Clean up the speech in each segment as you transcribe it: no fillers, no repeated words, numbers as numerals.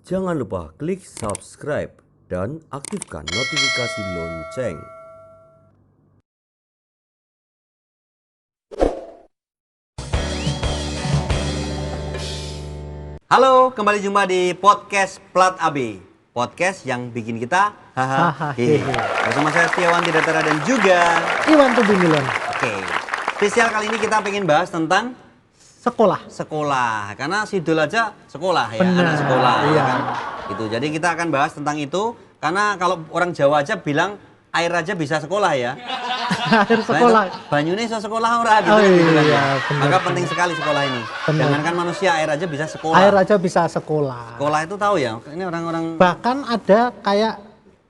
Jangan lupa klik subscribe dan aktifkan notifikasi lonceng. Halo, kembali jumpa di podcast Plat AB. Podcast yang bikin kita hahaha. Bersama saya Setiawan Tidatara dan juga Iwan Tubumilan. Oke, spesial kali ini kita pengen bahas tentang sekolah, karena Sidul aja sekolah ya, Benar, anak sekolah iya. ya kan? Gitu. Jadi kita akan bahas tentang itu, karena kalau orang Jawa aja bilang air aja bisa sekolah ya. Akhir sekolah. Banyune iso sekolah ora gitu, Oh, kan, gitu kan iya, ya. benar, Maka benar. penting sekali sekolah ini. Benar. Jangankan manusia, air aja bisa sekolah. Air aja bisa sekolah. Sekolah itu tahu ya, ini orang-orang Bahkan ada kayak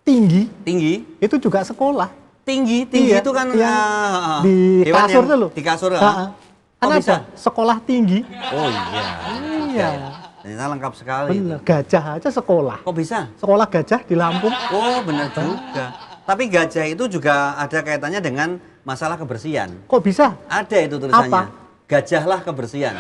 tinggi, tinggi, itu juga sekolah. tinggi Iya, itu kan yang di hewan kasur yang tuh loh. di kasur. Kan Oh, ada bisa? sekolah tinggi. Oh iya. Iya. Ternyata lengkap sekali. Bener, Itu. gajah aja sekolah. Kok bisa? Sekolah gajah di Lampung. Oh benar juga. Tapi gajah itu juga ada kaitannya dengan masalah kebersihan. Kok bisa? Ada itu tulisannya. Apa? Gajahlah kebersihan.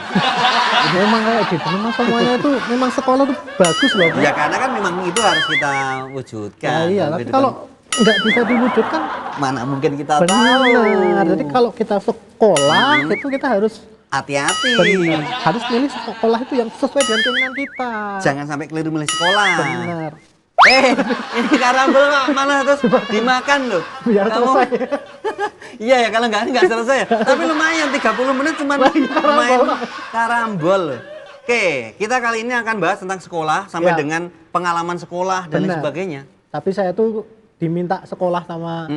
Memang kayak gitu. Memang semuanya itu memang sekolah tuh bagus loh. Ya karena kan memang itu harus kita wujudkan. Ya, iya, dalam tapi kehidupan. kalau nggak bisa diwujudkan, Mana mungkin kita tahu. benar. Jadi kalau kita sekolah itu kita harus Hati-hati. benar, harus milih sekolah itu yang sesuai dengan keinginan kita. Jangan sampai keliru milih sekolah. Benar. Ini karambol kok malah terus dimakan loh. Biar selesai. Iya ya, kalau nggak selesai ya. Tapi lumayan 30 menit cuma main karambol loh. Oke, kita kali ini akan bahas tentang sekolah sampai Ya. dengan pengalaman sekolah dan lain Benar. sebagainya. Tapi saya tuh diminta sekolah sama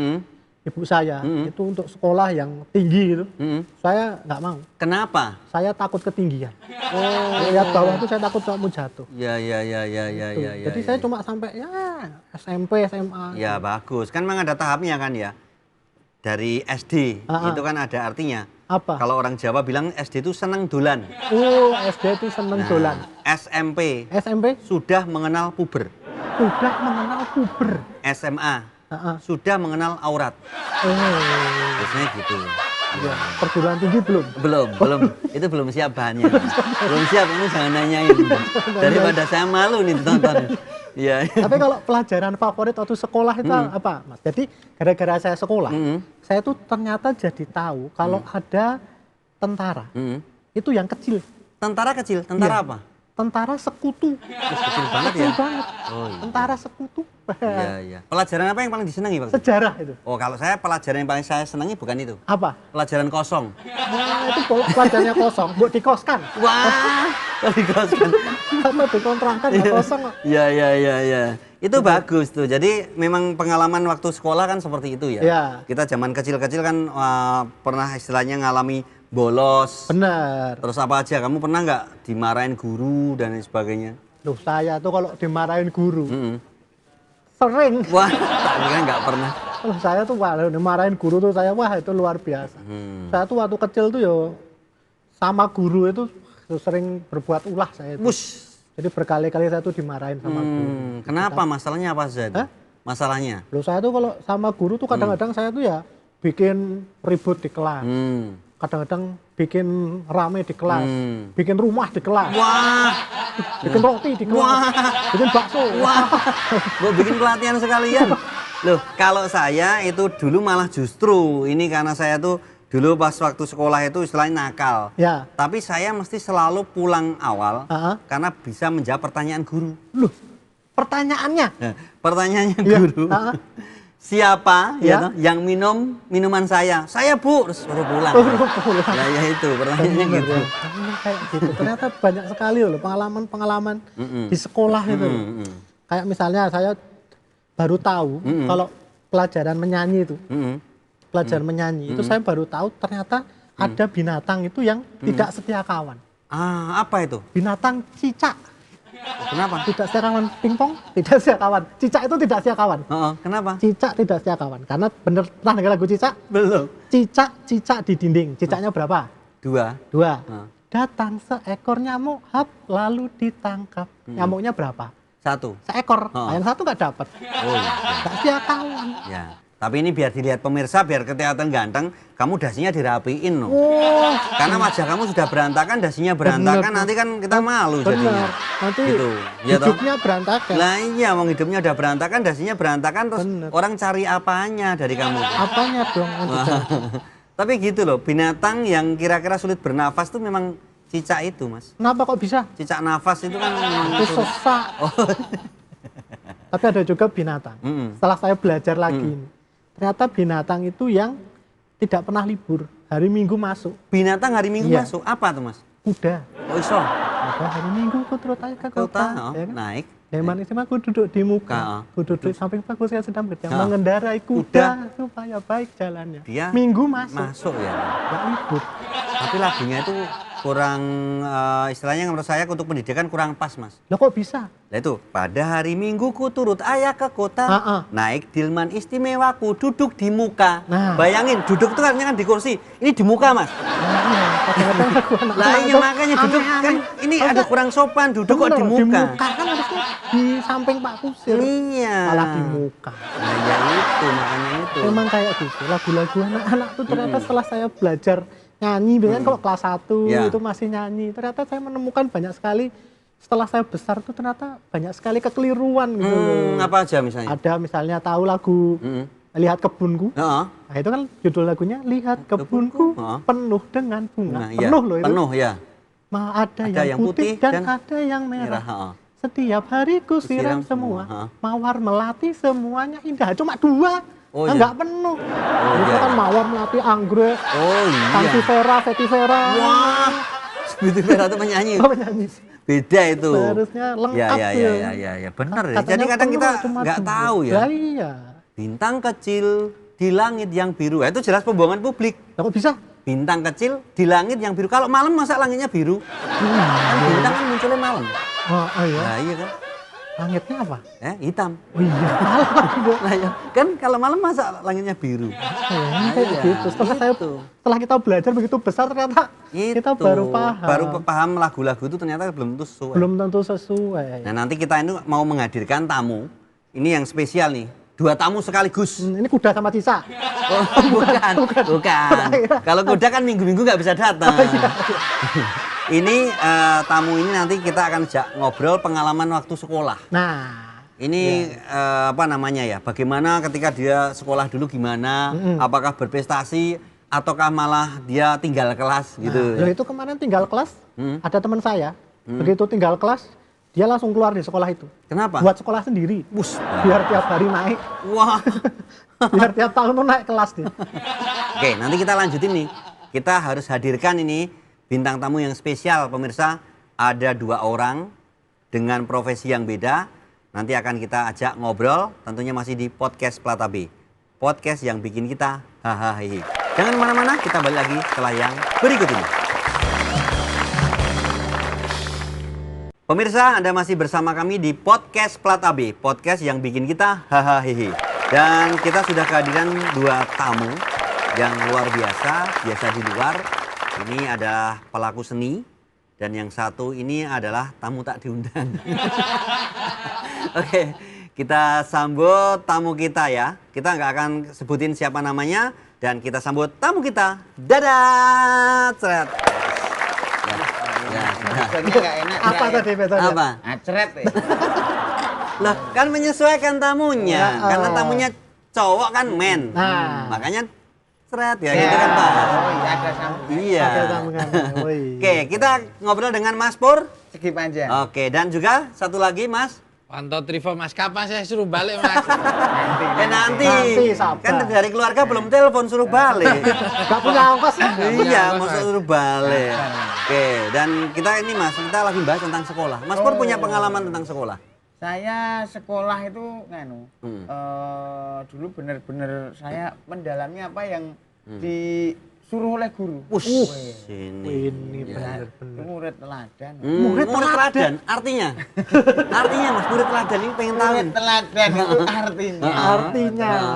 ibu saya itu untuk sekolah yang tinggi gitu. Saya nggak mau. Kenapa? Saya takut ketinggian. Lihat bawah tuh saya takut kamu jatuh. Ya. Tuh. Jadi saya cuma sampai ya SMP, SMA. Ya bagus, kan memang ada tahapnya kan ya. Dari SD itu kan ada artinya. Apa? Kalau orang Jawa bilang SD itu seneng dolan. SD itu seneng dolan. SMP SMP sudah mengenal puber. udah mengenal puber. SMA sudah mengenal aurat. Biasanya gitu. Ya, perguruan tinggi belum. Belum. Itu belum siap bahannya. Belum siap, ini jangan nanyain. Daripada saya malu nih ditonton. Iya. Tapi kalau pelajaran favorit waktu sekolah itu apa, Mas? Jadi gara-gara saya sekolah, saya tuh ternyata jadi tahu kalau ada tentara itu yang kecil. Tentara kecil, tentara Iya. apa? Tentara sekutu. Kecil banget ya. Kecil banget. Oh, iya. Tentara sekutu. Iya. Pelajaran apa yang paling disenangi, Pak? Sejarah itu. Oh, kalau saya pelajaran yang paling saya senangi bukan itu. Apa? Pelajaran kosong. Nah, itu pelajarannya kosong, buat dikoskan. Wah, kalau dikosong. Atau dikontrakan ya kosong kok. Iya. Itu bagus tuh. Jadi memang pengalaman waktu sekolah kan seperti itu ya. Iya. Kita zaman kecil-kecil kan pernah istilahnya ngalami bolos. Benar. Terus apa aja? Kamu pernah nggak dimarahin guru dan lain sebagainya? Loh, saya tuh kalau dimarahin guru sering. Wah, tak kira nggak pernah. Kalau saya tuh wah, dimarahin guru tuh saya wah itu luar biasa. Saya tuh waktu kecil tuh yo sama guru itu sering berbuat ulah saya itu. Wush. Jadi berkali-kali saya tuh dimarahin sama guru. Kenapa? Masalahnya apa Zed? Hah? Masalahnya? Loh, saya tuh kalau sama guru tuh kadang-kadang saya tuh ya bikin ribut di kelas. Kadang-kadang bikin rame di kelas. Bikin rumah di kelas. Wah, Bikin roti di kelas. Bikin bakso. gue bikin pelatihan sekalian. Loh, kalau saya itu dulu malah justru ini karena saya tuh dulu pas waktu sekolah itu istilahnya nakal. Ya. Tapi saya mesti selalu pulang awal karena bisa menjawab pertanyaan guru. Loh, pertanyaannya. Nah, pertanyaannya Ya. guru. Siapa Ya. ya toh, yang minum minuman saya? Saya Bu, terus baru pulang. Pulang. Ya itu pertanyaannya Bener, gitu. ya. Kayak gitu. Ternyata banyak sekali loh pengalaman-pengalaman di sekolah itu. Kayak misalnya saya baru tahu kalau pelajaran menyanyi itu, pelajaran menyanyi itu saya baru tahu ternyata ada binatang itu yang tidak setia kawan. Apa itu? Binatang cicak. Kenapa? Tidak setia kawan pingpong, tidak setia kawan. Cicak itu tidak setia kawan. Kenapa? Cicak tidak setia kawan. Karena bener pernah dengar lagu cicak? Belum. Cicak di dinding. Cicaknya berapa? 2. Dua. Datang seekor nyamuk, hap, lalu ditangkap. Nyamuknya berapa? 1. Seekor. Nah, yang satu nggak dapat. Oh iya. Nggak setia kawan. Ya. Tapi ini biar dilihat pemirsa, biar kelihatan ganteng, kamu dasinya dirapiin loh. Oh, Karena wajah kamu sudah berantakan, dasinya berantakan, Bener. nanti kan kita malu jadinya. benar. Nanti Gitu. Ya toh? hidupnya berantakan. Lah iya, mau hidupnya udah berantakan, dasinya berantakan, terus Bener. orang cari apanya dari kamu tuh? Apanya dong? yang dicari? Tapi gitu loh, binatang yang kira-kira sulit bernafas tuh memang cicak itu, Mas. Kenapa kok bisa? Cicak nafas itu kan memang Itu sesak. Oh. Tapi ada juga binatang. Mm-mm. Setelah saya belajar lagi ini, ternyata binatang itu yang tidak pernah libur. Hari Minggu masuk. Binatang hari Minggu Iya. masuk. Apa tuh, Mas? Kuda. Oh, iso. Kuda hari Minggu ku turut aja ke kota. Kota, oh, Ya kan? naik. Heman itu aku duduk di muka, Ka, ku duduk di samping bagus saya sedang berjalan Ka. mengendarai Kuda. kuda supaya baik jalannya. Dia Minggu masuk, Masuk ya. nggak libur. Tapi lagunya itu kurang, istilahnya menurut saya untuk pendidikan kurang pas, Mas. Lah kok bisa? Nah itu, pada hari Minggu ku turut ayah ke kota, Ah. naik delman istimewaku, duduk di muka. Nah. Bayangin, duduk itu artinya kan di kursi, ini di muka, Mas. Nah, iya, kadang-kadang aku anak-anak Lah iya tuh makanya duduk kan, aneh-aneh. ini ada Maksudnya, kurang sopan, duduk kok bener, di muka. kan harusnya di samping Pak Kusir. Iya. Malah di muka. Nah ya itu, makanya itu. Memang kayak gitu. Lagu-lagu anak-anak tuh ternyata setelah saya belajar nyanyi, biasanya kalau kelas 1 Ya. itu masih nyanyi. Ternyata saya menemukan banyak sekali setelah saya besar tuh ternyata banyak sekali kekeliruan gitu. loh. Apa aja misalnya? Ada misalnya tahu lagu Lihat Kebunku. Heeh. Nah, itu kan judul lagunya Lihat Kebunku Heeh. penuh dengan bunga. Nah, iya. Penuh loh itu. Penuh ya. Ada yang putih dan ada yang merah. heeh. Setiap hari ku Kusiram siram semua, semua, ha. mawar melati semuanya indah. Cuma 2, Oh, nah, iya. nggak penuh. Itu iya. kan mawar melati anggrek, Oh iya. Sansevieria, Vetiver. Wah. Beauty Vera itu penyanyi. Oh, penyanyi. Beda itu. Seharusnya lengkap Ya, tuh. ya, benar ya. Katanya Jadi kadang penuh, kita cuma nggak 2. tahu ya. Lah, iya. Bintang kecil di langit yang biru. Itu jelas pembohongan publik. Lah, kok bisa? Bintang kecil di langit yang biru. Kalau malam masa langitnya biru? Kan bintang kan munculnya malam. Oh, iya. Nah iya kan. Langitnya apa? Hitam. Oh iya, salah lagi dong. Nah, ya. Kan kalau malam masa langitnya biru? Kayaknya kayak iya, gitu. Setelah kita belajar begitu besar ternyata kita Itu. baru paham. Baru paham lagu-lagu itu ternyata belum tentu sesuai. Belum tentu sesuai. Nah nanti kita ini mau menghadirkan tamu. Ini yang spesial nih. 2 tamu sekaligus. Ini kuda sama Cisa. Oh, bukan. Kalau kuda kan minggu-minggu nggak bisa datang. Ini tamu ini nanti kita akan ngobrol pengalaman waktu sekolah. Nah, Ini apa namanya ya? Bagaimana ketika dia sekolah dulu gimana? Apakah berprestasi ataukah malah dia tinggal kelas gitu? nah, itu kemarin tinggal kelas, ada teman saya, begitu tinggal kelas, dia langsung keluar di sekolah itu. Kenapa? Buat sekolah sendiri. Bus. Biar tiap hari naik, Wah. biar tiap tahun tuh naik kelas dia. Oke, nanti kita lanjutin nih. Kita harus hadirkan ini bintang tamu yang spesial, pemirsa. Ada 2 orang dengan profesi yang beda. Nanti akan kita ajak ngobrol, tentunya masih di podcast Plata B. Podcast yang bikin kita hahaha. Jangan kemana-mana, kita balik lagi setelah yang berikut ini. Pemirsa, Anda masih bersama kami di podcast Plata B, podcast yang bikin kita hahaha. Dan kita sudah kehadiran 2 tamu yang luar biasa di luar. Ini adalah pelaku seni dan yang satu ini adalah tamu tak diundang. Oke, kita sambut tamu kita ya. Kita nggak akan sebutin siapa namanya dan kita sambut tamu kita. Dadah, Ceret. Ya, Rasanya nggak enak. Apa tadi metode? apa? Acret ya. Lah, kan menyesuaikan tamunya. Ya, Karena tamunya cowok kan men. Nah. Makanya Ceret ya, gitu kan Pak. Oh iya ada sambungan. Iya. Pakai sambungan. Woi. Oke, kita ngobrol dengan Mas Pur. Segi panjang. Oke, dan juga satu lagi Mas. Pantau Trivo Mas, kapan saya suruh balik Mas? Nanti. Nanti, sabar. Kan dari keluarga belum telepon suruh balik. Gak punya ongkos. Iya, ongkos, maksud Mas. suruh balik. Oke, dan kita ini Mas, kita lagi bahas tentang sekolah. Mas Pur punya pengalaman tentang sekolah? Saya sekolah itu nganu, Hmm. dulu bener-bener saya mendalami apa yang disuruh oleh guru. Ini. Ini benar-benar. Itu murid teladan. Murid teladan, artinya? Artinya Mas, murid teladan ini pengen tahu. Murid teladan itu artinya.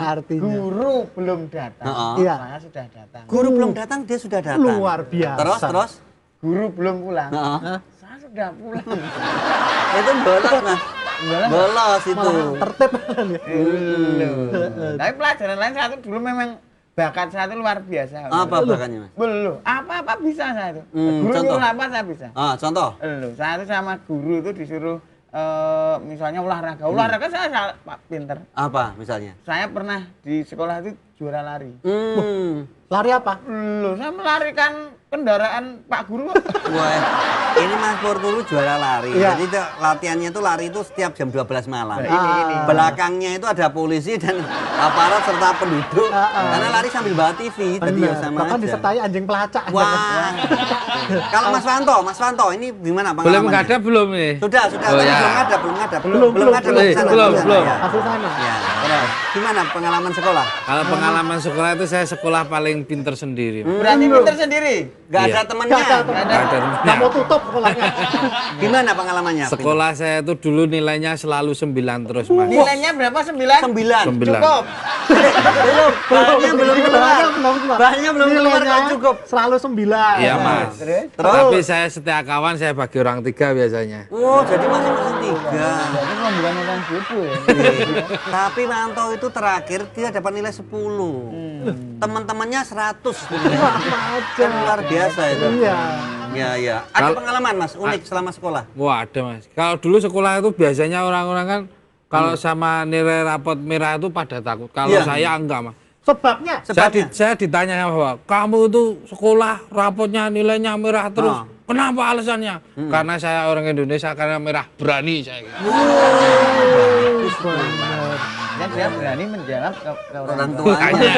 Artinya. Guru belum datang. Heeh. Iya. Saya sudah datang. Guru belum datang, dia sudah datang. Luar biasa. Terus? Guru belum pulang. Heeh. Saya sudah pulang. Itu bolos Mas. Bolos itu. Malah tertib. Tapi pelajaran lain satu dulu memang bakat saya itu luar biasa. Apa bakatnya, Mas? Belum. Apa bisa saya itu. Guru contoh. nyuruh apa saya bisa. Contoh. Saya itu sama guru itu disuruh misalnya olahraga. Olahraga saya pinter. Apa misalnya? Saya pernah di sekolah itu juara lari. Lari apa? Loh, saya melarikan kendaraan Pak Guru. Wah, ini Mas Pur dulu juara lari. Iya. Jadi latihannya itu lari itu setiap jam 12 malam. Ini. Belakangnya itu ada polisi dan aparat serta penduduk. Karena lari sambil bawa TV tadi ya Benar. sama Bahkan aja. disertai anjing pelacak. Wah. Kalau Mas Wanto, ini gimana Belum pengalamannya? nggak ada belum nih? Sudah, Oh, tapi ya. belum ada. Belum ada belum. Mas di sana, Belum, di sana, belum. ya. Kasus sana. Ya, terus. Gimana pengalaman sekolah? Kalau pengalaman sekolah itu saya sekolah paling pinter sendiri. Berarti pinter sendiri. Gak Iya. ada temennya. Nggak ada temen. Nggak ada temennya. Nggak mau tutup sekolahnya. Gimana pengalamannya? Sekolah saya itu dulu nilainya selalu 9 terus, Mas. Nilainya berapa? 9? 9. 9. Cukup. Belum. Bahannya belum keluar. Belum. Bahannya belum keluar Nilainya kok cukup. Selalu 9. Iya, Mas. Terus? Tapi saya setiap kawan saya bagi orang 3 biasanya. Oh, jadi masing-masing 3. Jadi bukan orang bodoh ya. Tapi Manto itu terakhir dia dapat nilai 10. Teman-temannya 100. Kan luar biasa itu. Iya. Ya. Ada pengalaman Mas unik selama sekolah? Wah, ada, Mas. Kalau dulu sekolah itu biasanya orang-orang kan kalau sama nilai rapot merah itu pada takut. Kalau Iya. saya enggak, Mas. Sebabnya. Saya ditanya bahwa kamu itu sekolah rapotnya nilainya merah terus. Kenapa alasannya? Karena saya orang Indonesia, karena merah berani saya. Gitu. Dan dia berani menjawab ke Orang tuanya.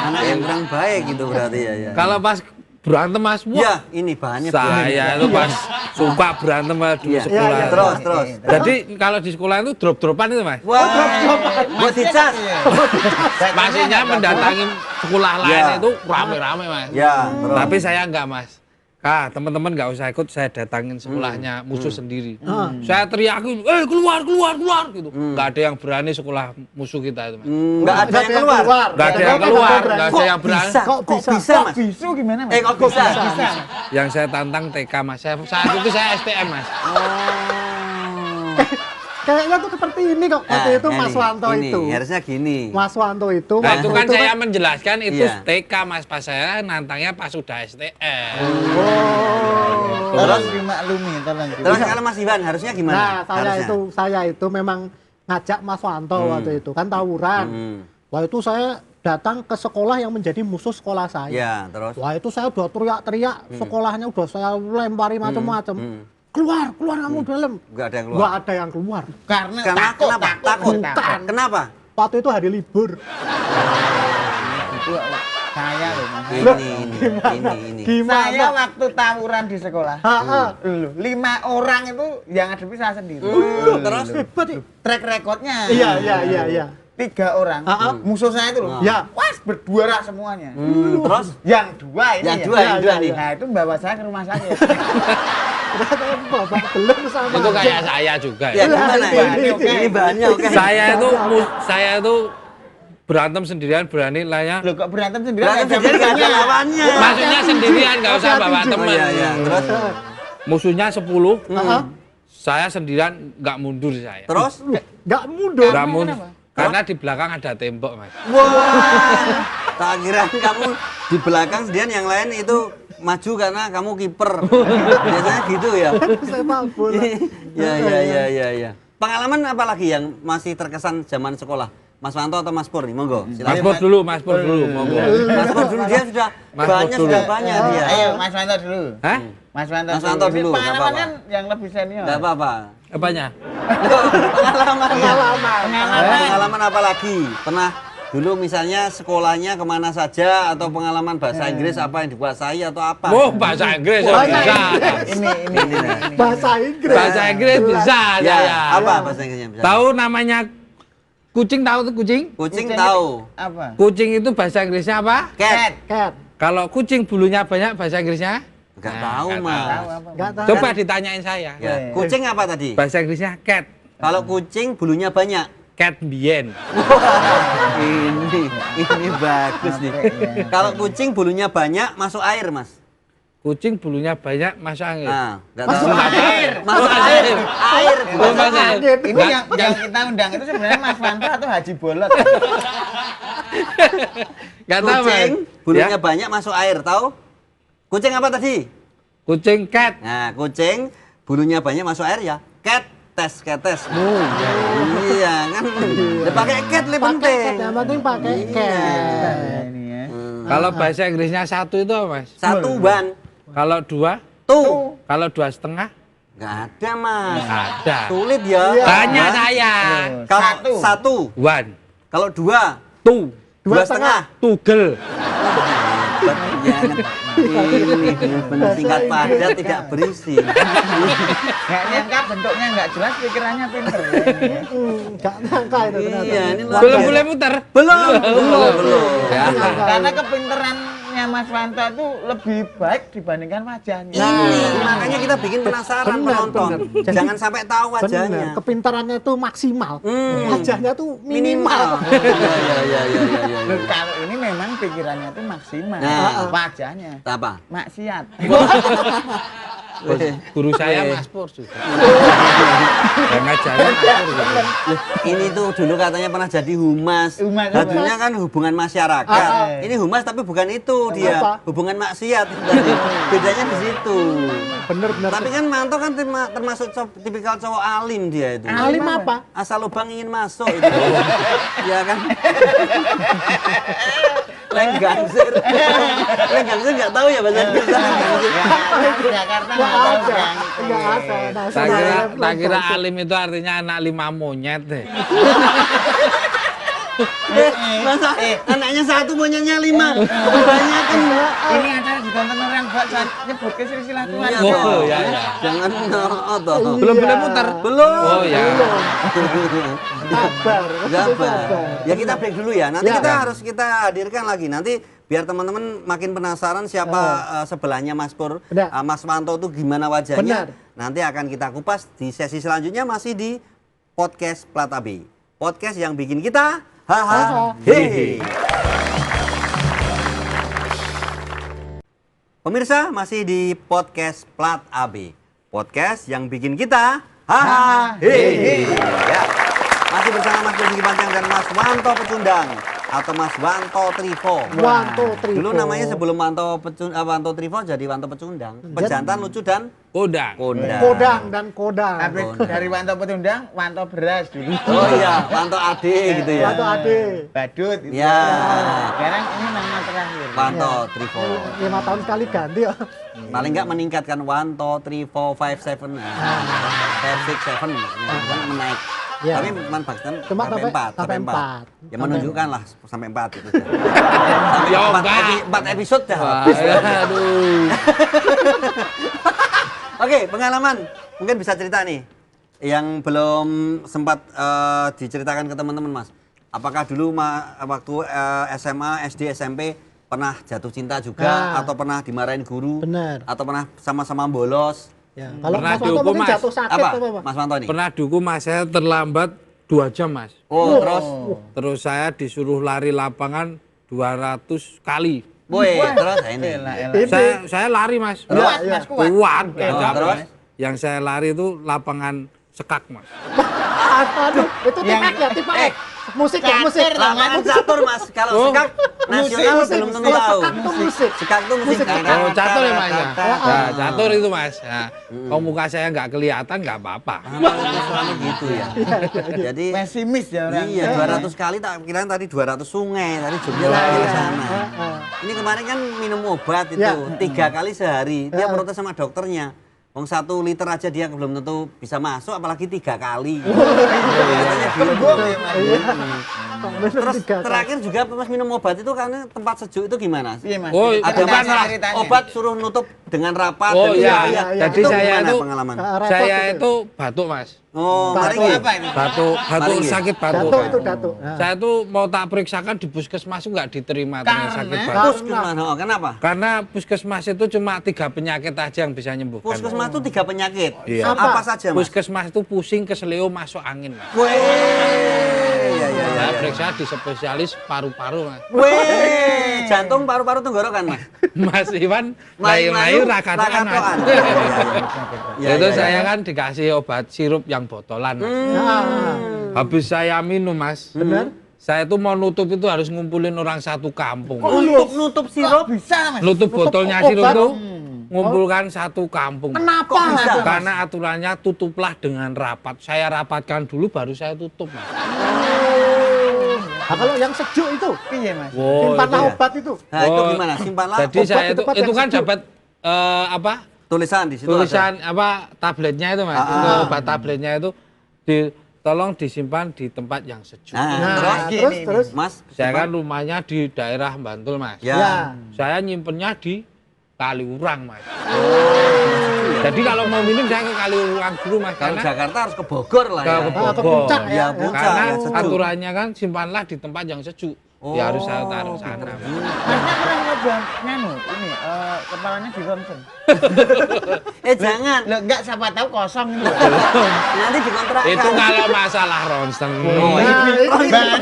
Anak yang kurang baik gitu berarti ya. Kalau pas berantem, Mas, wah, Ya, ini bahannya saya itu pas suka berantem Mas, di Iya. sekolah. Iya, Terus. Jadi kalau di sekolah itu drop-dropan itu, Mas. Wah, buat dicas. Maksudnya mendatangi sekolah lain Ya. itu rame-rame, Mas. Ya, terus. Tapi saya enggak, Mas. Teman-teman nggak usah ikut, saya datangin sekolahnya musuh sendiri. Saya teriakin, keluar gitu. Nggak ada yang berani sekolah musuh kita itu, Mas. Nggak ada yang keluar. Nggak ada yang keluar, nggak ada yang berani. Kok bisa, Mas? Bisu gimana, Mas? Kok bisa? Yang saya tantang TK, Mas. Saat itu saya STM, Mas. Kayaknya tuh seperti ini kok. Waktu itu Mas Wanto itu. Harusnya gini. Mas Wanto itu. Nah, itu waktu kan saya menjelaskan itu Iya. TK, Mas. Pas saya nantangnya pas sudah STM. Tolong dimaklumi, tolong. Terus kalau Mas Iwan harusnya gimana? Nah, Harusnya. saya itu memang ngajak Mas Wanto waktu itu kan tawuran. Wah, itu saya datang ke sekolah yang menjadi musuh sekolah saya. Ya, terus. Wah, itu saya udah teriak-teriak, sekolahnya udah saya lempari macam-macam. Keluar kamu dalam. Nggak ada yang keluar. Nggak ada yang keluar. Karena Kenapa? Takut. Bukan. Kenapa? Waktu itu hari libur. Itu saya loh, Mas. Ini. Saya Gimana? waktu tawuran di sekolah. Loh, 5 orang itu yang ngadepi saya sendiri. Terus? Hebat ya. Track recordnya. Iya. 3 orang. Musuh saya itu loh. Ya. Wah, berduara semuanya. Terus? Yang dua ini. Yang ya. dua, yang dua nih. Nah, itu bawa saya ke rumah sakit. Ternyata bapak belum sama. Itu aja. kayak saya juga Ya, ya. gimana ya? Ini bahannya oke. Saya itu berantem sendirian berani lainnya. Loh, kok berantem sendiri? Berantem sendiri nggak ada lawannya. Maksudnya sendirian, nggak usah bawa Oh, teman. iya. Terus? Musuhnya 10, Heeh. saya sendirian nggak mundur saya. Terus? Nggak mundur. Nggak mundur. Karena di belakang ada tembok, Mas. Wah, tak kira kamu di belakang sedian yang lain itu maju karena kamu kiper. Biasanya gitu ya. Sepak bola. Ya. Pengalaman apa lagi yang masih terkesan zaman sekolah? Mas Wanto atau Mas Pur nih? Monggo. Mas Silakan. Pur dulu, monggo. Mas Pur dulu dia sudah Mas Pur banyak dulu. sudah banyak dia. Ayo, Mas Wanto dulu. Hah? Mas Wanto Mas Wanto Ini dulu, nggak pengalaman apa-apa. kan yang lebih senior. Enggak apa-apa. Apanya? Pengalaman apa lagi? Pernah dulu misalnya sekolahnya kemana saja atau pengalaman bahasa Inggris apa yang dikuasai atau apa? Oh, bahasa Inggris ya bisa. Ini. Bahasa Inggris. Bahasa Inggris bisa Ya, saya. apa bahasa Inggrisnya? Bisa? Tahu namanya kucing, tahu tuh kucing? Kucing tahu. Apa? Kucing itu bahasa Inggrisnya apa? Cat. Cat. Kalau kucing bulunya banyak bahasa Inggrisnya? Enggak Nah, tahu, nggak Mas. Tahu apa? Nggak tahu. Coba ditanyain saya. Ya. Kucing apa tadi? Bahasa Inggrisnya cat. Kalau kucing bulunya banyak. Cat bien. Ini bagus nih. Kalau kucing bulunya banyak masuk air, Mas. Kucing bulunya banyak masuk angin. Nah, enggak Masuk tahu. air. Masuk air. Air. Oh, masuk air. Ini yang kita undang itu sebenarnya Mas Wanto atau Haji Bolot. Enggak tahu, Mas. Kucing bulunya Ya, banyak masuk air, tahu? Kucing apa tadi? kucing cat. Nah, kucing bulunya banyak masuk air ya. Ketes. Iya kan. Dia pakai cat lebih Pakai penting. cat, yang penting pakai Iya. cat. Ini ya. Kalau bahasa Inggrisnya 1 itu apa, Mas? Satuan. Kalau 2? Tuh. Kalau 2,5? Enggak ada, Mas. Ada. Sulit ya. Tanya Mas. saya. Kalau satu. One, Kalau dua. two, Dua setengah. tugel. Ya, ini benar tingkat padat tidak berisi. Nggak nyangka bentuknya nggak jelas, pikirannya pinter. Ya, ini ya. Nggak nyangka itu ternyata. Iya, ini luar Belum biasa. boleh muter. Belum. Ya. Karena kepinterannya Mas Wanto itu lebih baik dibandingkan wajahnya. Ini makanya kita bikin penasaran Benar, penonton. benar. Jadi- Jangan sampai tahu Benar, wajahnya. kepintarannya itu maksimal, wajahnya tuh minimal. Iya. Loh, kalau ini memang pikirannya itu maksimal, Nah. wajahnya Apa? maksiat. Guru saya Eh. Mas Pur juga. Yang ngajarin Mas Pur juga. Ini tuh dulu katanya pernah jadi humas. Humas, Tadinya kan hubungan masyarakat. Ini humas tapi bukan itu dia. Apa? Hubungan maksiat. Tadi. Bedanya di situ. Bener-bener. Tapi kan Manto kan termasuk tipikal cowok alim dia itu. Alim apa? Asal lubang ingin masuk itu. Ya kan? Lenggangsir. Lenggangsir nggak tahu ya bahasa Inggris. Jakarta Nggak nggak tahu ada, yang itu. nggak ada. Nah, Tak kira alim itu artinya anak 5 monyet deh. Masa anaknya satu monyetnya 5. Kebanyakan. Ini acara ditonton orang buat saat nyebut ke silsilah Tuhan. Iya, Oh, toh. ya, ya. Jangan ngerokok toh. Belum boleh muter. Belum. Oh ya. Sabar. Sabar. Ya kita break dulu ya. Nanti Ya. kita harus kita hadirkan lagi. Nanti biar teman-teman makin penasaran siapa sebelahnya Mas Pur, Benar. Mas Wanto tuh gimana wajahnya. Benar. Nanti akan kita kupas di sesi selanjutnya masih di podcast Plat AB. Podcast yang bikin kita haha hehe. Pemirsa masih di podcast Plat AB. Podcast yang bikin kita haha hehe. Ya. Masih bersama Mas Pur Pancang dan Mas Wanto Pecundang atau Mas Wanto Trivo. Wanto Trivo. Dulu namanya sebelum Wanto Trivo jadi Wanto Pecundang. Pejantan, lucu dan Kodang. kondang. Kodang dan kodang. Habis dari Wanto Petundang, Wanto Beras dulu. Oh iya, Wanto Ade gitu ya. Wanto Ade. Badut gitu. Ya. Sekarang ini nama terakhir. Wanto Trivo. 5 tahun sekali ganti ya. Paling nggak meningkatkan 1, 2, 3, 4, 5, 7. 5, 6, 7. Kan menaik. Ya. Tapi man bahkan Cuma sampai 4. sampai 4. Ya menunjukkan lah sampai 4 itu. Sampai Ya, 4 enggak. episode dah Wah, habis. aduh. Oke, pengalaman. Mungkin bisa cerita nih. Yang belum sempat diceritakan ke teman-teman, Mas. Apakah dulu waktu SMA, SD, SMP pernah jatuh cinta juga Nah. atau pernah dimarahin guru? Bener. Atau pernah sama-sama bolos? Ya, kalau Pernah Mas Wanto dihukum, mungkin Mas. jatuh sakit Apa? apa, Pak? Mas Wanto nih? Pernah dihukum Mas, saya terlambat 2 jam Mas. Oh, terus Terus saya disuruh lari lapangan 200 kali. boy, terus ini. Elah, elah. Saya lari Mas. Kuat, Mas, kuat. Kuat, nggak Oh, capek. terus? Yang saya lari itu lapangan sekak Mas. Aduh, itu tipak ya, tipak. Musik ya, musik. Lapangan catur, Mas. Kalau Oh. sekak nasional Musik, belum tentu kalau tahu. sekak tuh musik. Sekak tuh musik. Oh, catur ya Mas ya? Kata-kata. Nah, catur itu Mas. Nah, kalau muka saya nggak kelihatan nggak apa-apa. Itu selalu gitu ya. Jadi Pesimis ya orang. iya 200 kali tak kirain tadi 200 sungai tadi jumlah lagi ke sana. Ini kemarin kan minum obat itu Ya. 3 kali sehari. Dia protes sama dokternya. Wong 1 liter aja dia belum tentu bisa masuk apalagi 3 kali. Katanya gitu. Kembung ya, Mas. Terus terakhir juga pas minum obat itu karena tempat sejuk itu gimana? Iya, Mas. Oh, Ada Cerita kan ceritanya. obat suruh nutup dengan rapat. Oh, dan iya, itu- iya. Jadi itu saya gimana itu pengalaman? saya itu batuk Mas. Oh, mari Batuk Apa ini? Batuk Maringi. sakit batuk. Datuk itu datuk. Nah. Saya tuh mau tak periksakan di puskesmas itu nggak diterima ternyata sakit Karena? batuk. Puskesmas, oh, kenapa? Karena puskesmas itu cuma 3 penyakit aja yang bisa nyembuhkan. Puskesmas itu 3 penyakit. Iya. Apa saja, Mas? Puskesmas itu pusing, keseleo, masuk angin. Mas. Weh, ya, ya, ya, Saya ya. periksa di spesialis paru-paru Mas. Weh, jantung, paru-paru, tenggorokan, Mas. Mas Iwan Melayu-melayu, layu-layu rakatoan, Mas. rakatoan. Ya, Itu ya, saya ya. kan dikasih obat sirup yang botolan, Mas. Nah, Habis saya minum, Mas. benar. Saya itu mau nutup itu harus ngumpulin orang satu kampung. Nutup sirup. Bisa, Mas. Nutup botolnya obat. sirup itu ngumpulkan satu kampung. Kenapa? Kok bisa? Mas? Karena aturannya tutuplah dengan rapat. Saya rapatkan dulu baru saya tutup, Mas. Nah, kalau yang sejuk itu, Iya, Mas. Wow, simpanlah itu ya. obat itu. Nah, itu Oh, gimana? Simpanlah Jadi obat saya di tempat itu yang kan sejuk. dapat apa? tulisan di situ Tulisan apa tabletnya itu, Mas. Itu Ah. obat tabletnya itu tolong disimpan di tempat yang sejuk. ada. Nah, Nah, terus terus. Mas, Saya kan rumahnya di daerah Bantul, Mas. ya. Ya. Saya nyimpennya di Kaliurang, Mas. Jadi kalau mau minum saya ke Kaliurang dulu, Mas. Kalau Karena Jakarta harus ke Bogor lah ya. ke ke Bogor. puncak ya. Ya, puncak. Karena ya, sejuk. aturannya kan simpanlah di tempat yang sejuk. Ya harus saya taruh sana. Mas. Masnya pernah nyoba nganu ini kepalanya di ronsen. Jangan. Loh, enggak siapa tahu kosong gitu. Nanti dikontrakan. Itu kalau masalah ronsen. Oh, Nah, ini Banyak.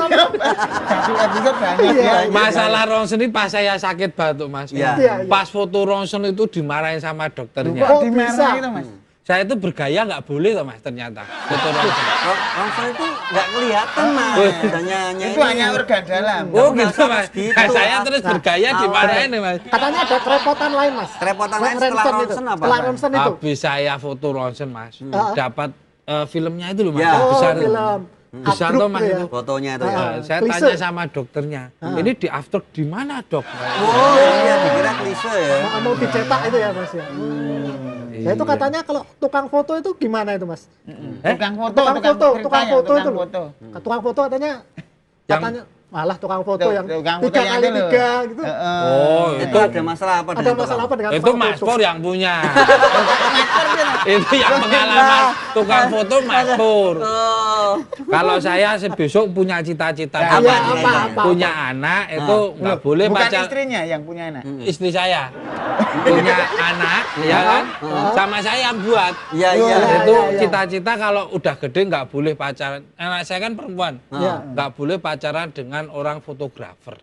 Satu episode banyak Iya. ya. Masalah ronsen ini pas saya sakit batuk, Mas. Iya. Iya, iya. Pas foto ronsen itu dimarahin sama dokternya. Kok Dimarahin bisa? itu, Mas. Saya itu bergaya nggak boleh toh, Mas, ternyata. Foto ronsen. Langsung itu nggak kelihatan, Mas. Oh. Hanya Itu hanya organ dalam. Oh Nggak gitu, usah Mas. gitu. Nah, saya terus Nah, bergaya dimarahin nih, Mas. Katanya ada kerepotan lain, Mas. Kerepotan lain setelah ronsen apa? Setelah ronsen itu. Habis saya foto ronsen, Mas, Ah. dapat filmnya itu loh, Mas. Ya. yang Oh, besar. film. Besar Abdruk toh, Mas, ya. itu. Fotonya itu ya. Ah. Saya Klise. tanya sama dokternya, ini di after di mana, Dok? Oh iya, dikira klise ya. Mau dicetak itu ya, Mas ya. Ya itu katanya kalau tukang foto itu gimana itu, Mas? Tukang foto, Tukang foto, cerita tukang ya, foto tukang itu loh. foto. Tukang foto katanya malah tukang foto yang Tukang foto 3 yang kali itu loh. 3 gitu. Oh, Itu ada masalah apa Ada dengan masalah apa dengan itu tukang Mas foto? Pur yang punya. Itu yang pengalaman tukang foto Mas Pur. Oh. Kalau saya besok punya cita-cita Ya, punya, apa? punya anak itu nggak boleh Bukan pacar istrinya yang punya anak. istri saya punya anak ya kan sama saya yang buat. Iya, iya. Itu ya, ya. cita-cita kalau udah gede nggak boleh pacaran. Anak saya kan perempuan, Ya. nggak boleh pacaran dengan orang fotografer.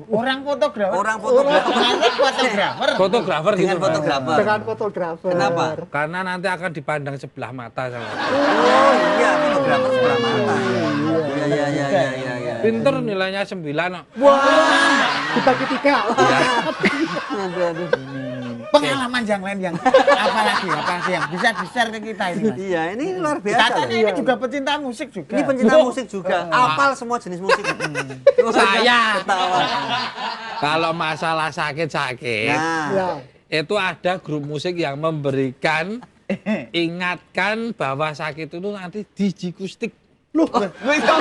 Orang fotografer. Orang fotografer. Ternyata fotografer. Fotografer Dengan gitu. Mas. fotografer. Dengan fotografer. Kenapa? Karena nanti akan dipandang sebelah mata sama. Oh iya, fotografer sebelah mata. Iya, iya, iya, iya, iya. Pinter nilainya 9 kok. Wah, dibagi 3. Aduh, aduh. Pengalaman yang lain yang apalagi yang bisa di-share ke kita ini, Mas. Iya, ini luar biasa. Katanya loh. ini juga pecinta musik juga. Ini pencinta musik juga. Apal semua jenis musik. Saya. Ketawa. Kalau masalah sakit-sakit, Nah, Ya. itu ada grup musik yang memberikan ingatkan bahwa sakit itu nanti dijikustik. Loh, Angel,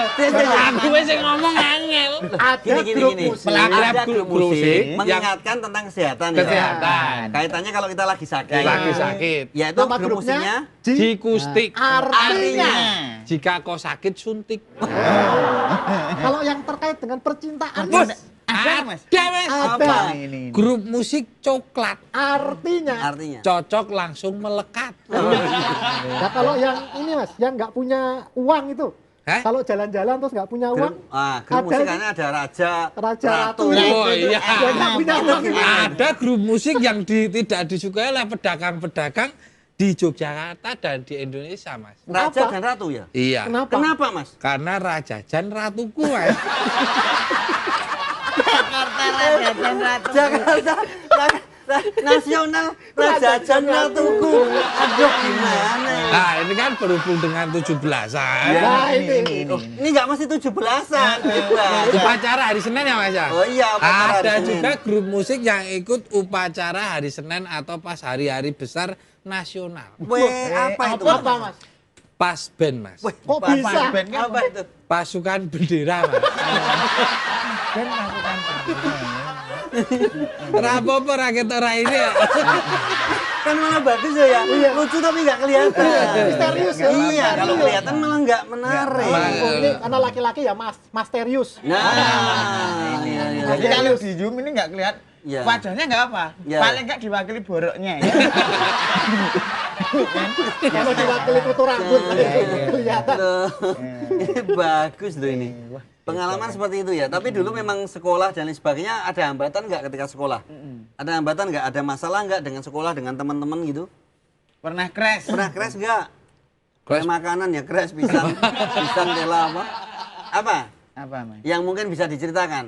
aku wis sing ngomong angel. ada gini, grup gini. musik. Ada grup grup musik musik mengingatkan tentang kesehatan. ya. Kesehatan. Kaitannya kalau kita lagi sakit. Lagi sakit. Yaitu Nama grup grupnya musiknya Jikustik. Artinya, Jika kau sakit suntik. kalau yang terkait dengan percintaan, Bos, Ada, Mas. ada, Mas. ada. Ini. Grup musik coklat. Artinya, artinya. Cocok langsung melekat. ya kalau yang ini Mas, yang nggak punya uang itu, Hah? kalau jalan-jalan terus nggak punya uang, Grup musik kan ada raja, Raja, ratu. Ratu. Oh iya. ya nggak punya uang itu. Ada grup musik yang tidak disukai oleh pedagang-pedagang di Yogyakarta dan di Indonesia, Mas. Raja Apa? dan ratu ya? Iya. Kenapa? Kenapa, Mas? Karena Raja Jan ratuku, Mas. Jakarta Raja dan Ratu. Jakarta nasional Raja Jan Ratuku. Aduh gimana ya? Nah, ini kan berhubung dengan 17-an. Nah ini. Ini nggak mesti 17-an. bebas. Upacara hari Senin ya, Mas ya? Oh iya, upacara hari Ada Senin. juga grup musik yang ikut upacara hari Senin atau pas hari-hari besar nasional. Weh, apa itu? Apa Mas? Pas band, Mas. Weh, Kok pas- bisa? band kan Apa itu? Pasukan bendera, Mas. dan melakukan Kenapa rakyat orang ini ya? Kan malah bagus ya, ya. Lucu tapi nggak kelihatan. Misterius ya. Iya, kalau kelihatan malah nggak menarik. Oh, ini karena laki-laki ya Mas, misterius. Nah, ini. Jadi kalau di Zoom ini nggak kelihatan Iya. wajahnya nggak apa, Iya. paling nggak diwakili boroknya ya. Kalau diwakili kutu rambut, kelihatan. Loh, ini bagus loh ini. Pengalaman seperti itu ya. Tapi dulu memang sekolah dan lain sebagainya ada hambatan nggak ketika sekolah? Ada hambatan nggak? Ada masalah nggak dengan sekolah dengan teman-teman gitu? Pernah crash? Pernah crash nggak? Crash. Kayak makanan ya crash pisang, pisang tela apa? Apa? Apa, Mas? Yang mungkin bisa diceritakan.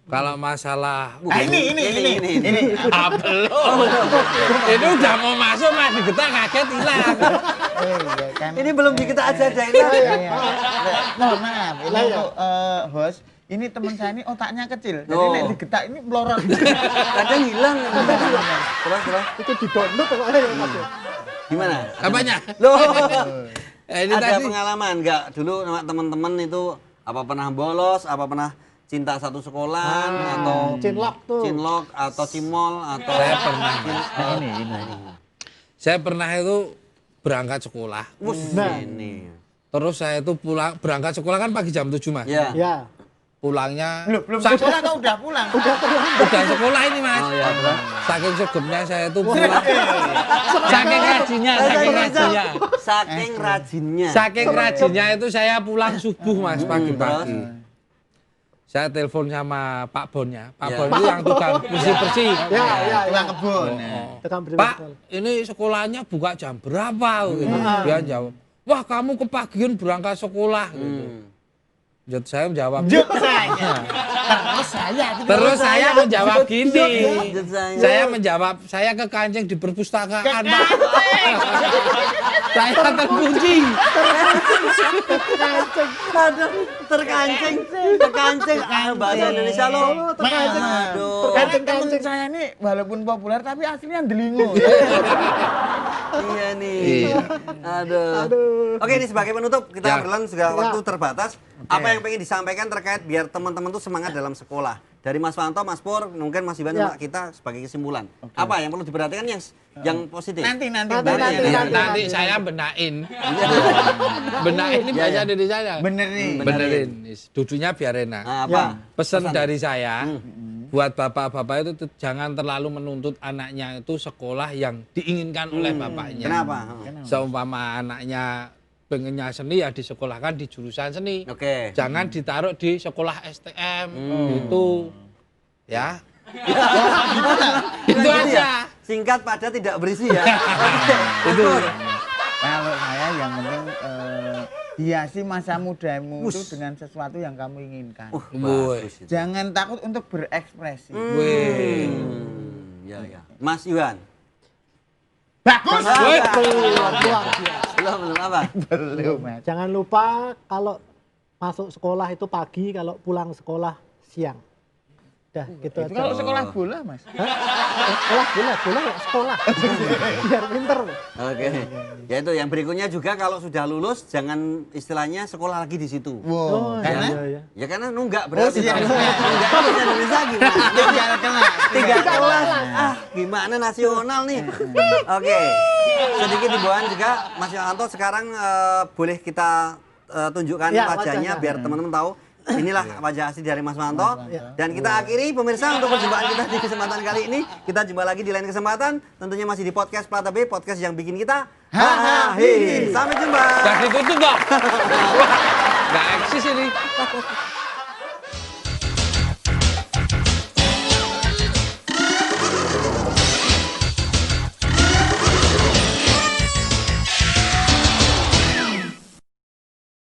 Kalau masalah Ini. Ah, belum. Ini udah mau masuk Mas, digetak kaget hilang. Iya kan. Ini belum kita aja-ajain Iya, lah. iya. Mohon maaf, ini untuk host. Ini teman saya ini otaknya kecil. Jadi Oh. nek digetak ini melorot. Kadang hilang. Terus. Itu di download pokoknya ya Mas. Gimana? Apanya? Loh. Ini Ada tadi pengalaman nggak dulu sama teman-teman itu apa pernah bolos, apa pernah cinta satu sekolahan atau Cinlok tuh. cinlok atau cimol atau saya pernah. Ini. Saya pernah itu berangkat sekolah. Nah. ini. Terus saya itu pulang berangkat sekolah kan pagi jam 7 Mas. Ya. Ya. Pulangnya Belum sekolah kok udah pulang. udah sekolah ini Mas. Oh ya, terus. Saking sugemnya saya itu pulang. Saking rajinnya, saking rajinnya. Saking rajinnya. Saking rajinnya itu saya pulang subuh Mas pagi-pagi. Saya telepon sama Pak Bonnya. Pak Ya. Bon itu yang tukang bersih-bersih. Ya. Pulang kebun. Tekan beri Pak, sekolah. ini sekolahnya buka jam berapa? Gitu. Dia jawab, wah kamu kepagian berangkat sekolah. Gitu. Jadi saya menjawab, Jut saya. Terus saya. terus saya menjawab gini. Jut saya. Saya menjawab, saya ke kancing di perpustakaan, Pak. Saya terkunci. Aduh, terkancing. Bahasa Indonesia lo. Terkancing. Aduh. Temen saya ini walaupun populer tapi aslinya delingo. Iya nih. Aduh. Oke, ini sebagai penutup kita Ya. obrolan sudah waktu terbatas. Apa yang pengen disampaikan terkait biar teman-teman tuh semangat dalam sekolah? Dari Mas Wanto, Mas Pur, mungkin masih banyak Ya. kita sebagai kesimpulan. Apa yang perlu diperhatikan yang positif? Nanti. Nanti saya benain. Benain ini Ya, bahasa ya. Indonesia. Benerin. Benerin. Dudunya biar enak. Nah, apa? Pesan dari saya buat bapak-bapak itu jangan terlalu menuntut anaknya itu sekolah yang diinginkan oleh bapaknya. Kenapa? Seumpama anaknya pengennya seni ya disekolahkan di jurusan seni. Oke. Jangan ditaruh di sekolah STM gitu. Ya. Itu Gitu aja. ya? Singkat padat tidak berisi ya. Itu. Kalau saya yang penting hiasi masa mudamu itu dengan sesuatu yang kamu inginkan. Bagus itu. Jangan takut untuk berekspresi. Wih. Ya. Mas Iwan. Bagus. Luar biasa. Belum apa? Belum, Mas. Jangan lupa kalau masuk sekolah itu pagi, kalau pulang sekolah siang. Dah, gitu Itu aja. kalau sekolah bola, Mas. Sekolah bola ya sekolah. Biar pinter. Oke. Ya itu yang berikutnya juga kalau sudah lulus jangan istilahnya sekolah lagi di situ. Oh, Karena iya, iya. Ya karena nunggak berarti. iya. Nunggak itu bahasa Indonesia gimana? tiga kelas. Tiga kelas. Gimana nasional nih? Oke. Sedikit himbauan juga Mas Yanto sekarang boleh kita tunjukkan Ya, wajahnya wajahnya. biar teman-teman tahu. Inilah wajah asli dari Mas Wanto. Dan kita akhiri pemirsa untuk perjumpaan kita di kesempatan kali ini. Kita jumpa lagi di lain kesempatan. Tentunya masih di podcast Plata B, podcast yang bikin kita hahaha. Sampai jumpa. Dah ditutup, Bang. Wah, nggak eksis ini.